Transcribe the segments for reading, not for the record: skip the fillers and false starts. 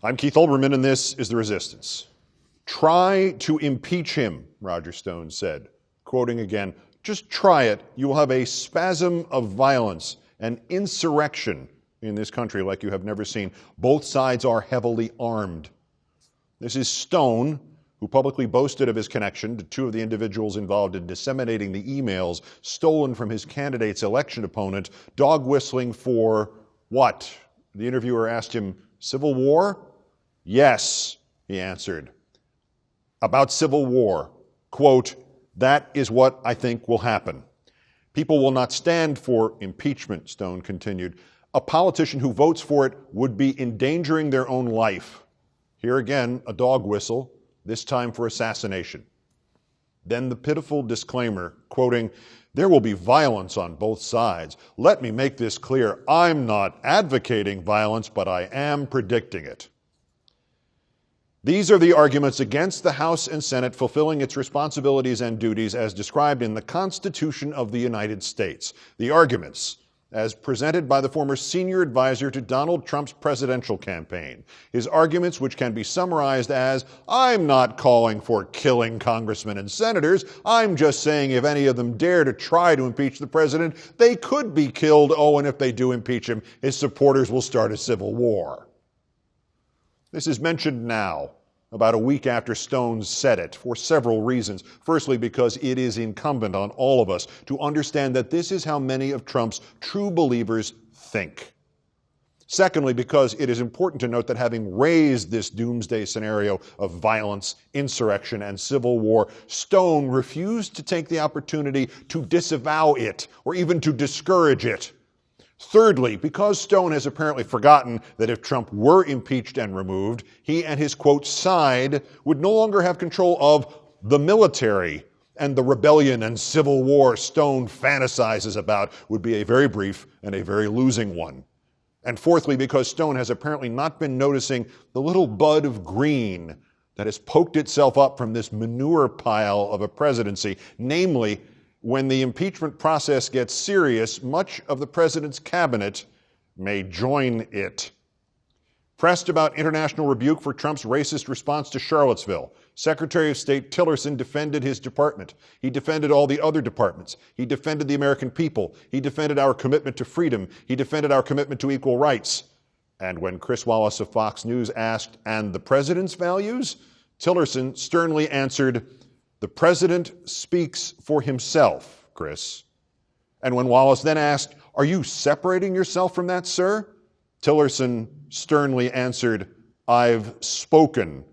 I'm Keith Olbermann, and this is The Resistance. Try to impeach him, Roger Stone said. Quoting again, just try it. You will have a spasm of violence, an insurrection in this country like you have never seen. Both sides are heavily armed. This is Stone, who publicly boasted of his connection to two of the individuals involved in disseminating the emails stolen from his candidate's election opponent, dog whistling for what? The interviewer asked him, civil war? Yes, he answered. About civil war, quote, that is what I think will happen. People will not stand for impeachment, Stone continued. A politician who votes for it would be endangering their own life. Here again, a dog whistle, this time for assassination. Then the pitiful disclaimer, quoting, there will be violence on both sides. Let me make this clear. I'm not advocating violence, but I am predicting it. These are the arguments against the House and Senate fulfilling its responsibilities and duties as described in the Constitution of the United States. The arguments, as presented by the former senior advisor to Donald Trump's presidential campaign. His arguments, which can be summarized as, I'm not calling for killing congressmen and senators. I'm just saying if any of them dare to try to impeach the president, they could be killed. Oh, and if they do impeach him, his supporters will start a civil war. This is mentioned now, about a week after Stone said it, for several reasons. Firstly, because it is incumbent on all of us to understand that this is how many of Trump's true believers think. Secondly, because it is important to note that having raised this doomsday scenario of violence, insurrection, and civil war, Stone refused to take the opportunity to disavow it or even to discourage it. Thirdly, because Stone has apparently forgotten that if Trump were impeached and removed, he and his, quote, side would no longer have control of the military, and the rebellion and civil war Stone fantasizes about would be a very brief and a very losing one. And fourthly, because Stone has apparently not been noticing the little bud of green that has poked itself up from this manure pile of a presidency, namely, when the impeachment process gets serious, much of the president's cabinet may join it. Pressed about international rebuke for Trump's racist response to Charlottesville, Secretary of State Tillerson defended his department. He defended all the other departments. He defended the American people. He defended our commitment to freedom. He defended our commitment to equal rights. And when Chris Wallace of Fox News asked, and the president's values? Tillerson sternly answered, the president speaks for himself, Chris. And when Wallace then asked, are you separating yourself from that, sir? Tillerson sternly answered, I've spoken.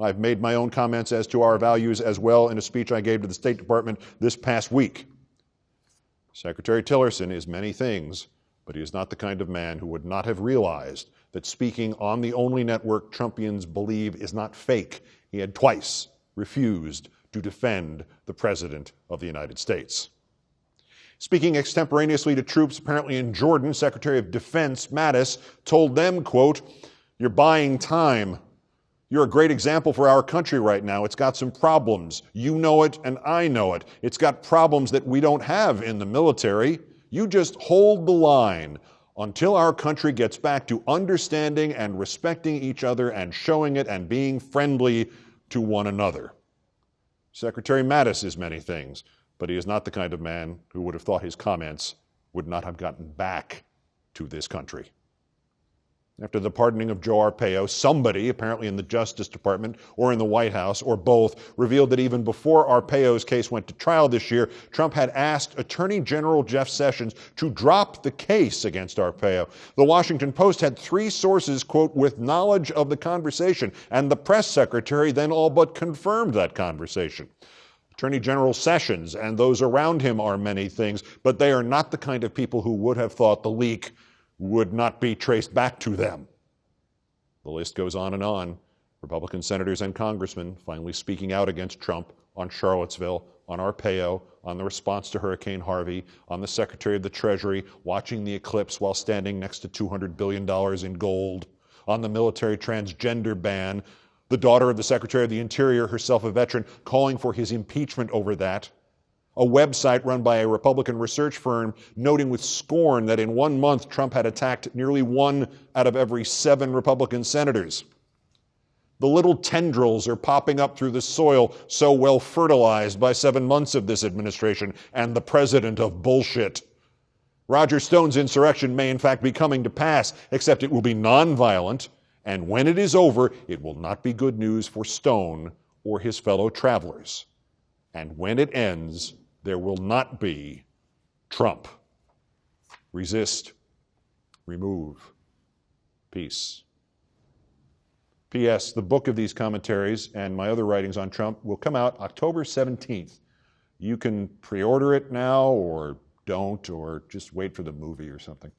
I've made my own comments as to our values as well in a speech I gave to the State Department this past week. Secretary Tillerson is many things, but he is not the kind of man who would not have realized that speaking on the only network Trumpians believe is not fake. He had twice refused to defend the President of the United States. Speaking extemporaneously to troops apparently in Jordan, Secretary of Defense Mattis told them, quote, you're buying time. You're a great example for our country right now. It's got some problems. You know it and I know it. It's got problems that we don't have in the military. You just hold the line until our country gets back to understanding and respecting each other and showing it and being friendly to one another. Secretary Mattis is many things, but he is not the kind of man who would have thought his comments would not have gotten back to this country. After the pardoning of Joe Arpaio, somebody, apparently in the Justice Department or in the White House or both, revealed that even before Arpaio's case went to trial this year, Trump had asked Attorney General Jeff Sessions to drop the case against Arpaio. The Washington Post had 3 sources, quote, with knowledge of the conversation, and the press secretary then all but confirmed that conversation. Attorney General Sessions and those around him are many things, but they are not the kind of people who would have thought the leak would not be traced back to them. The list goes on and on. Republican senators and congressmen finally speaking out against Trump on Charlottesville, on Arpaio, on the response to Hurricane Harvey, on the Secretary of the Treasury watching the eclipse while standing next to $200 billion in gold, on the military transgender ban, the daughter of the Secretary of the Interior, herself a veteran, calling for his impeachment over that. A website run by a Republican research firm noting with scorn that in 1 month Trump had attacked nearly 1 out of every 7 Republican senators. The little tendrils are popping up through the soil so well fertilized by 7 months of this administration and the president of bullshit. Roger Stone's insurrection may in fact be coming to pass, except it will be nonviolent, and when it is over, it will not be good news for Stone or his fellow travelers. And when it ends, there will not be Trump. Resist. Remove. Peace. P.S. The book of these commentaries and my other writings on Trump will come out October 17th. You can pre-order it now or don't, or just wait for the movie or something.